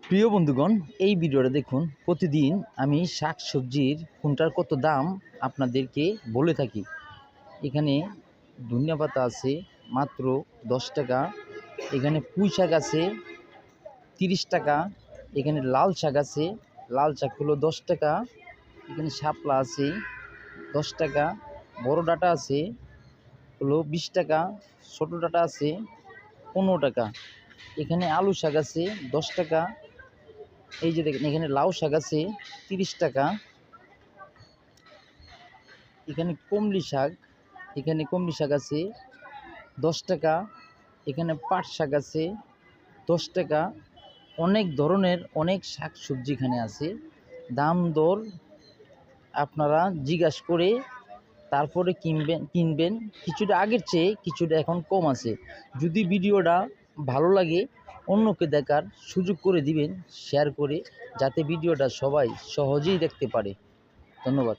প্রিয় বন্ধুগণ, এই ভিডিওটা দেখুন। প্রতিদিন আমি শাক সবজির কোনটার কত দাম আপনাদেরকে বলে থাকি। এখানে ধনিয়া পাতা আছে মাত্র 10 টাকা, এখানে পুঁই শাক আছে 30 টাকা, এখানে লাল শাক আছে, লাল শাক হলো 10 টাকা, এখানে শাপলা আছে 10 টাকা, বড় ডাঁটা আছে হলো 20 টাকা, ছোটো ডাঁটা আছে 15 টাকা, এখানে আলু শাক আছে 10 টাকা, এই যে দেখেন এখানে লাউ শাক আছে 30 টাকা, এখানে কমলি শাক আছে 10 টাকা, এখানে পাট শাক আছে 10 টাকা। অনেক ধরনের অনেক শাক সবজি এখানে আছে। দাম দর আপনারা জিজ্ঞাসা করে তারপরে কিনবেন। কিছুটা আগের চেয়ে কিছুটা এখন কম আছে। যদি ভিডিওটা ভালো লাগে অন্যকে দেখার সুযোগ করে দিবেন শেয়ার করে, যাতে ভিডিওটা সবাই সহজেই দেখতে পারে। ধন্যবাদ।